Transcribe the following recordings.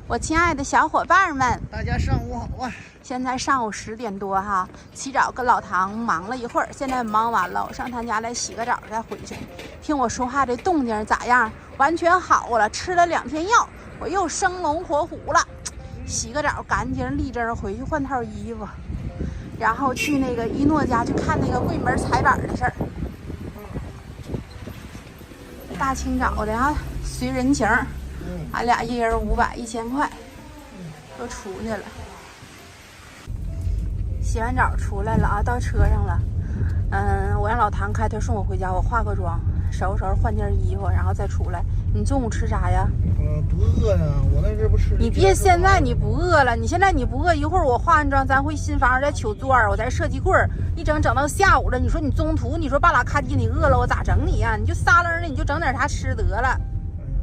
我亲爱的小伙伴们，大家上午好啊！现在上午10点多哈，起早跟老唐忙了一会儿，现在忙完了，我上他家来洗个澡再回去。听我说话这动静咋样？完全好了，吃了2天药，我又生龙活虎了。洗个澡，赶紧立正回去换套衣服，然后去那个一诺家去看那个柜门踩板的事儿。大清早的啊，随人情，俺俩一人500、1000块，都出去了。洗完澡出来了啊，到车上了。我让老唐开车送我回家，我化个妆，收拾收拾换件衣服，然后再出来。你中午吃啥呀？不饿呀，我那这不吃。你别现在你不饿了，你现在你不饿，一会儿我化完妆，咱回新房再取座儿，我再设计柜儿，一整到下午了。你说你中途你说巴拉咔叽你饿了，我咋整你呀？你就撒楞的，你就整点啥吃得了。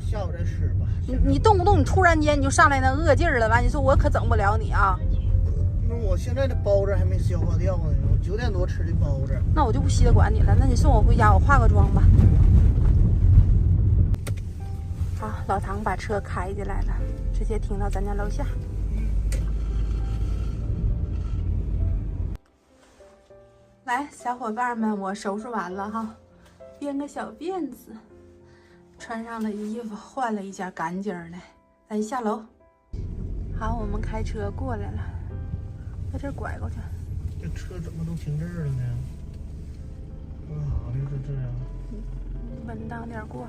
下午再吃吧。你动不动你突然间你就上来那饿劲儿了，完你说我可整不了你啊。那我现在的包子还没消化掉呢，我9点多吃的包子。那我就不稀得管你了，那你送我回家，我化个妆吧。好，老唐把车开进来了，直接停到咱家楼下。来，小伙伴们，我收拾完了哈，编个小辫子，穿上了衣服，换了一件干净的，咱下楼。好，我们开车过来了，在这拐过去。这车怎么都停这儿了呢？干啥呢？这样？稳当点过，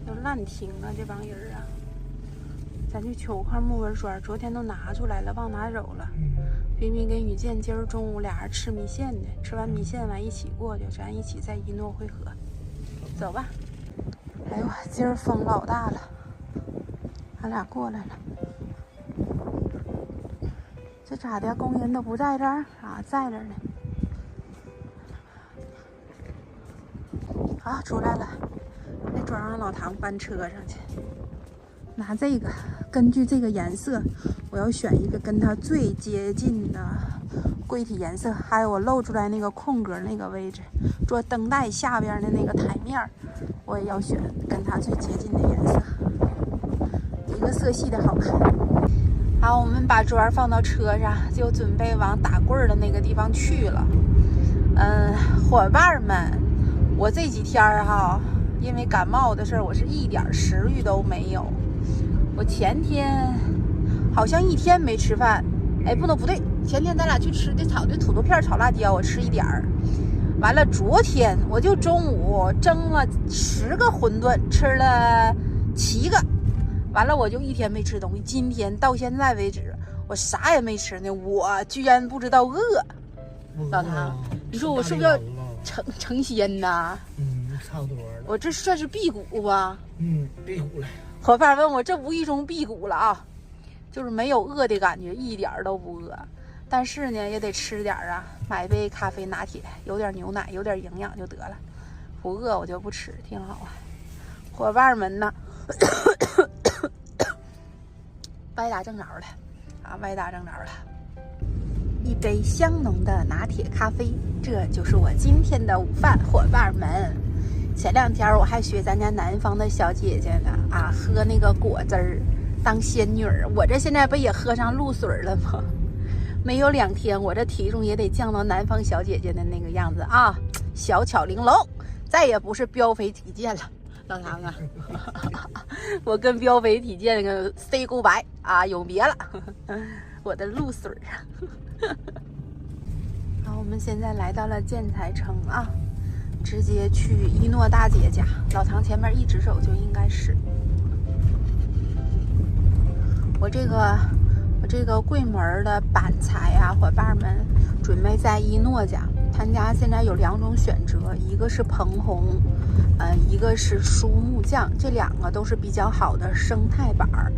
都乱停啊！这帮人啊，咱去取块木纹栓，昨天都拿出来了，忘拿走了。冰冰跟雨健今儿中午俩人吃米线的，吃完米线完一起过去，咱一起在一诺汇合。走吧。哎呦，今儿风老大了，俺俩过来了。这咋的？工人都不在这儿啊？在这儿呢。好，出来了。那装让老唐搬车上去。拿这个，根据这个颜色，我要选一个跟它最接近的柜体颜色，还有我露出来那个空格那个位置，做灯带下边的那个台面，我也要选跟它最接近的颜色，一个色系的好看。好，我们把砖放到车上，就准备往打棍的那个地方去了。伙伴们，我这几天哈，因为感冒的事儿，我是一点食欲都没有。我前天好像1天没吃饭，哎，不对，前天咱俩去吃的炒的土豆片炒辣椒，我吃1点儿。完了，昨天我就中午蒸了10个馄饨，吃了7个。完了，我就1天没吃东西。今天到现在为止，我啥也没吃呢，我居然不知道饿。老唐，你说我是不是要成仙呐？差不多了。我这算是辟谷吧？辟谷了。伙伴问我这无意中辟谷了啊，就是没有饿的感觉，一点都不饿。但是呢，也得吃点啊，买杯咖啡拿铁，有点牛奶，有点营养就得了。不饿我就不吃，挺好啊。伙伴们呢？歪打正着了啊，歪打正着了。一杯香浓的拿铁咖啡，这就是我今天的午饭，伙伴们。前2天我还学咱家南方的小姐姐呢啊，喝那个果汁儿当仙女儿。我这现在不也喝上露水了吗？没有2天，我这体重也得降到南方小姐姐的那个样子啊，小巧玲珑，再也不是膘肥体健了。老唐啊，我跟膘肥体健个 say goodbye 啊，永别了，我的露水啊。好，我们现在来到了建材城啊，直接去一诺大姐家。老唐前面一直走就应该是。我这个柜门的板材啊，伙伴们准备在一诺家。他家现在有2种选择，一个是蓬红，一个是苏木匠，这2个都是比较好的生态板儿。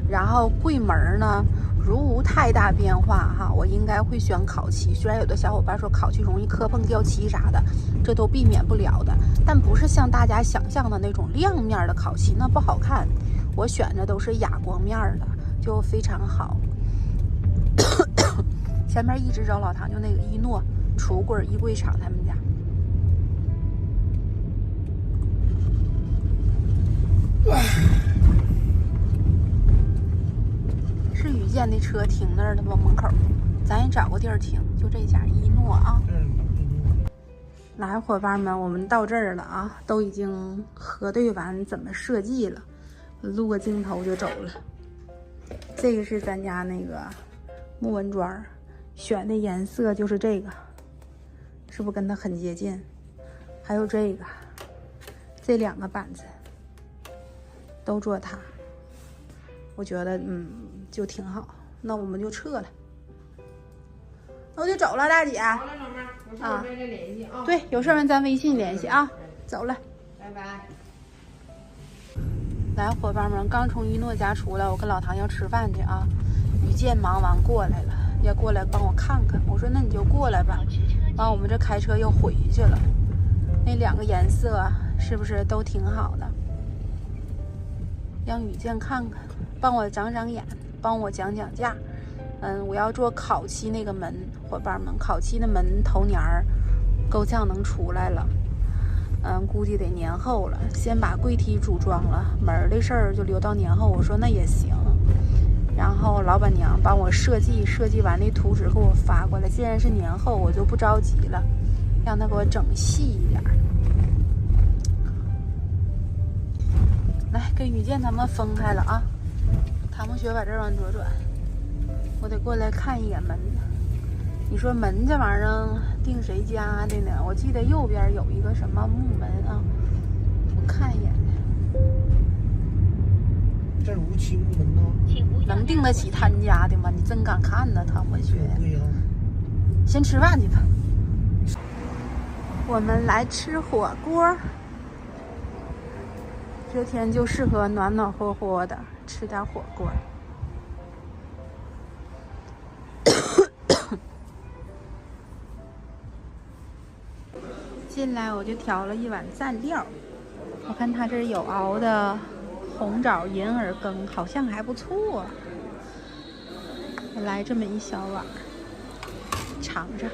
然后柜门呢，如无太大变化哈，我应该会选烤漆。虽然有的小伙伴说烤漆容易磕碰掉漆啥的，这都避免不了的，但不是像大家想象的那种亮面的烤漆，那不好看。我选的都是哑光面的，就非常好。前面一直找老唐，就那个一诺橱柜衣柜厂他们家。见的车停那儿了吗？门口，咱也找个地儿停，就这家一诺啊。来，伙伴们，我们到这儿了啊，都已经核对完怎么设计了，录个镜头就走了。这个是咱家那个木纹砖，选的颜色就是这个，是不是跟它很接近？还有这个，这2个板子都做它，我觉得就挺好。那我们就撤了。那我就走了，大姐。好了，老妹儿，有事儿再联系啊。对，有事儿咱微信联系啊。走了，拜拜。来，伙伴们，刚从一诺家出来，我跟老唐要吃饭去啊。于健忙完过来了，要过来帮我看看。我说那你就过来吧。完，我们这开车又回去了。那2个颜色是不是都挺好的？让于健看看，帮我长长眼，帮我讲讲价。我要做烤漆那个门，伙伴们，烤漆的门头年儿够呛能出来了。估计得年后了，先把柜体组装了，门的事儿就留到年后。我说那也行，然后老板娘帮我设计完那图纸给我发过来。既然是年后，我就不着急了，让他给我整细一点。来，跟于健他们分开了啊，唐同学把这儿往左转，我得过来看一眼门。你说门这玩意儿定谁家的呢？我记得右边有一个什么木门啊，我看一眼。这无漆木门呢？能定得起他家的吗？你真敢看呢，唐同学。对呀。先吃饭去吧。我们来吃火锅。这天就适合暖暖和和的吃点火锅。进来我就调了一碗蘸料，我看他这有熬的红枣银耳羹，好像还不错。我来这么一小碗，尝尝。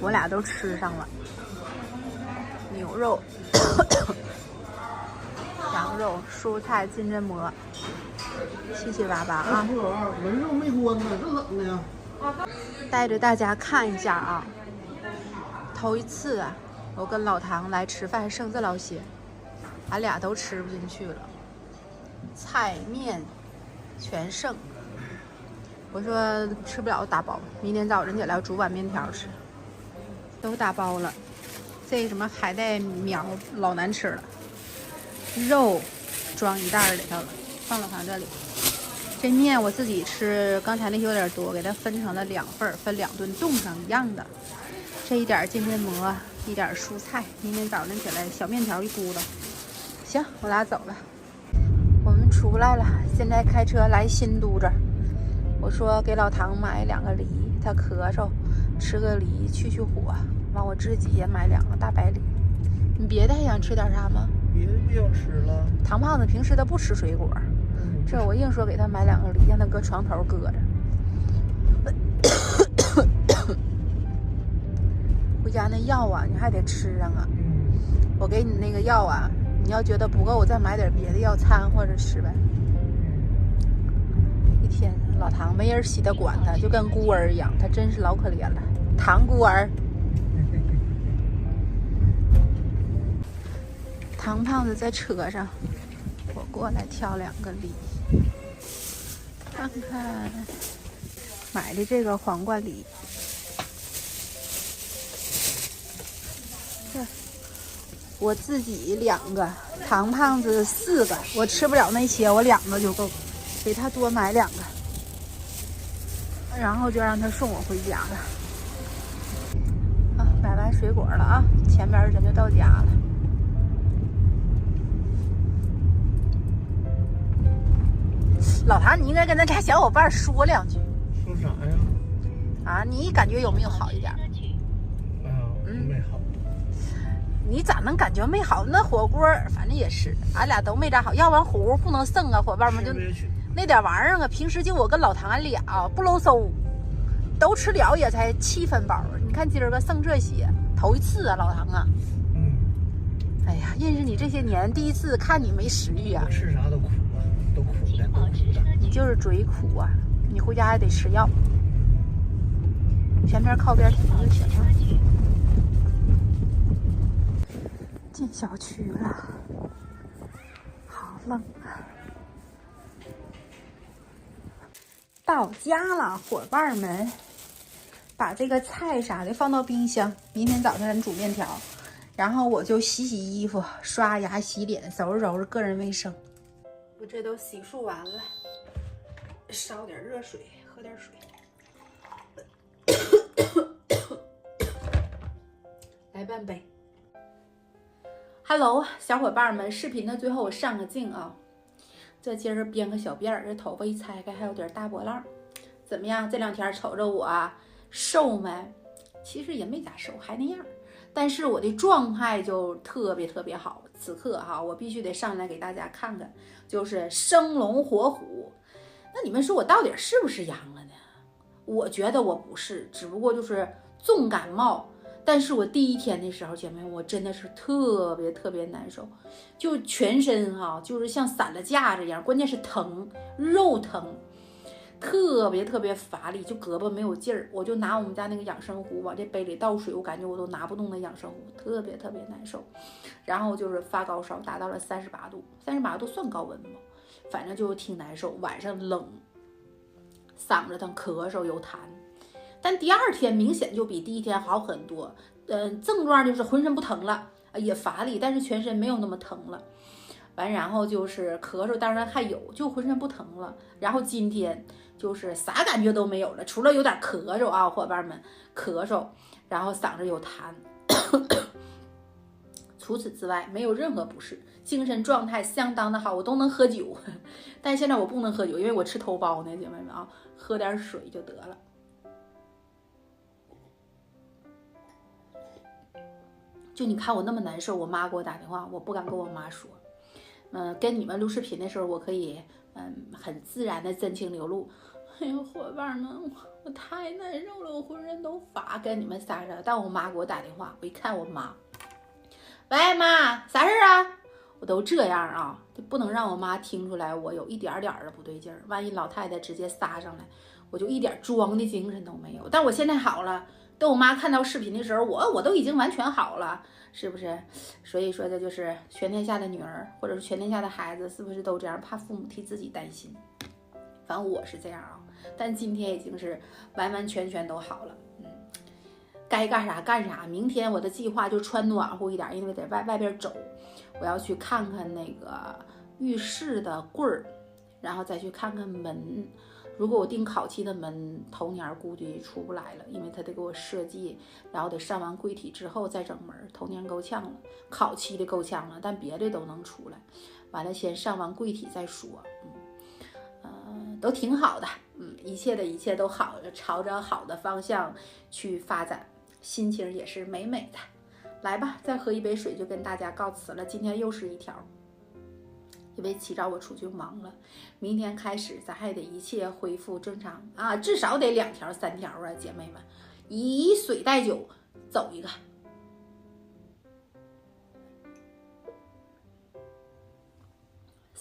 我俩都吃上了，牛肉、羊肉、蔬菜、金针蘑，七七八八啊。闻肉没关呢，这怎么的呀？带着大家看一下啊，头一次啊，我跟老唐来吃饭剩这老些，俺俩都吃不进去了，菜面全剩。我说吃不了打包，明天早晨起来要煮碗面条吃。都打包了，这什么海带苗老难吃了，肉装一袋里头了，放老唐这里。这面我自己吃，刚才那些有点多，给它分成了2份，分2顿冻上一样的。这一点金针蘑，一点蔬菜，明天早晨起来小面条一咕噜。行，我俩走了。我们出来了，现在开车来新都这儿。我说给老唐买2个梨，他咳嗽，吃个梨去火。完，我自己也买2个大白梨。你别的还想吃点啥吗？别的不想吃了。唐胖子平时他不吃水果，这我硬说给他买2个梨，让他搁床头搁着。回家那药啊，你还得吃上啊。我给你那个药啊，你要觉得不够，我再买点别的药掺和着吃呗。一天老唐没人稀得管他，就跟孤儿一样，他真是老可怜了，唐孤儿。唐胖子在车上，我过来挑2个梨，看看买的这个黄瓜梨。这我自己2个，唐胖子4个，我吃不了那些，我2个就够，给他多买2个，然后就让他送我回家了。啊，买完水果了啊，前边咱就到家了。老唐，你应该跟咱家小伙伴说2句。说啥呀？啊，你感觉有没有好一点？哎呀，没好。你咋能感觉没好？那火锅反正也是，俺俩都没咋好。要不然火锅不能剩啊，伙伴们就那点玩意儿啊。平时就我跟老唐俺俩不搂搜，都吃了也才7分饱。你看今儿个剩这些，头一次啊，老唐啊。哎呀，认识你这些年，第一次看你没食欲啊。吃啥都苦啊，都苦的，都苦的。你就是嘴苦啊。你回家还得吃药。前面靠边停就行了。进小区了，好冷啊！到家了，伙伴们，把这个菜啥的放到冰箱，明天早上咱煮面条。然后我就洗洗衣服、刷牙、洗脸，收拾收拾个人卫生。我这都洗漱完了，烧点热水，喝点水。来半杯。Hello， 小伙伴们，视频的最后我上个镜啊。这今儿编个小辫儿，这头发一拆开还有点大波浪，怎么样？这两天瞅着我啊，瘦没？其实也没咋瘦，还那样。但是我的状态就特别好。此刻哈，我必须得上来给大家看看，就是生龙活虎。那你们说我到底是不是阳了呢？我觉得我不是，只不过就是重感冒。但是我第一天的时候，姐妹，我真的是特别难受，就全身哈，就是像散了架这样，关键是疼，肉疼，特别乏力，就胳膊没有劲儿。我就拿我们家那个养生壶往这杯里倒水，我感觉我都拿不动那养生壶，特别难受。然后就是发高烧，达到了38度，38度算高温吗？反正就挺难受，晚上冷，嗓子疼，咳嗽有痰。但第二天明显就比第一天好很多，症状就是浑身不疼了，也乏力，但是全身没有那么疼了。完，然后就是咳嗽，当然还有，就浑身不疼了。然后今天就是啥感觉都没有了，除了有点咳嗽啊，伙伴们，咳嗽，然后嗓子有痰，除此之外没有任何不适，精神状态相当的好，我都能喝酒。但现在我不能喝酒，因为我吃头孢呢，姐妹们啊，喝点水就得了。就你看我那么难受，我妈给我打电话，我不敢跟我妈说。跟你们录视频的时候，我可以很自然的真情流露。哎呦，伙伴们，我太难受了，我浑身都发，跟你们撒着。但我妈给我打电话，我一看我妈，喂妈，啥事啊？我都这样啊，就不能让我妈听出来我有一点的不对劲儿。万一老太太直接撒上来，我就一点装的精神都没有。但我现在好了。等我妈看到视频的时候，我都已经完全好了，是不是？所以说这就是全天下的女儿，或者是全天下的孩子，是不是都这样？怕父母替自己担心。反正我是这样啊，但今天已经是完全都好了。该干啥干啥。明天我的计划就穿暖和一点，因为在外边走，我要去看看那个浴室的柜儿，然后再去看看门。如果我订烤漆的门，头年估计出不来了，因为他得给我设计，然后得上完柜体之后再整门。头年够呛了，烤漆的够呛了，但别的都能出来。完了，先上完柜体再说。都挺好的，一切都好，朝着好的方向去发展，心情也是美的。来吧，再喝一杯水就跟大家告辞了。今天又是一条。因为起早我出去忙了，明天开始咱还得一切恢复正常啊，至少得2条3条啊，姐妹们，以水代酒，走一个。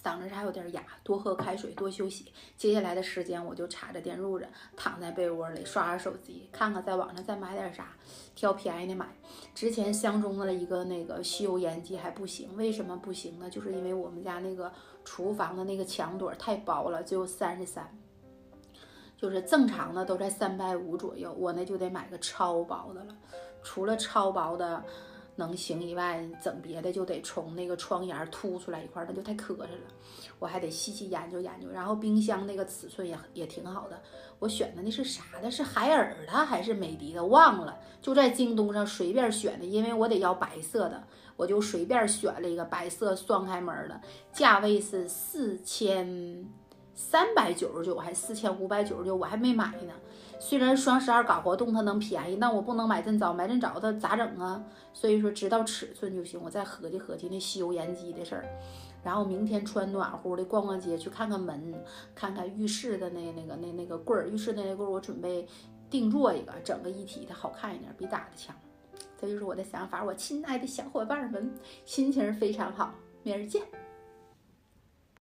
嗓子还有点哑，多喝开水，多休息。接下来的时间我就插着电褥子，躺在被窝里刷手机，看看在网上再买点啥，挑便宜的买。之前相中了一个那个吸油烟机还不行，为什么不行呢？就是因为我们家那个厨房的那个墙垛太薄了，只有33，就是正常的都在350左右，我那就得买个超薄的了。除了超薄的能行以外，整别的就得从那个窗沿凸出来一块，那就太磕碜了。我还得细研究。然后冰箱那个尺寸也挺好的，我选的那是啥的？是海尔的还是美的的？忘了，就在京东上随便选的，因为我得要白色的，我就随便选了一个白色双开门的，价位是4399还是4599，我还没买呢。虽然双12搞活动它能便宜，但我不能买真早它咋整啊？所以说知道尺寸就行。我再合计那吸油烟机的事儿，然后明天穿暖和的逛街，去看看门，看看浴室的那个柜儿，浴室的那个柜儿我准备定做一个，整个一体的好看一点，比打的强。这就是我的想法，我亲爱的小伙伴们，心情非常好，明儿见。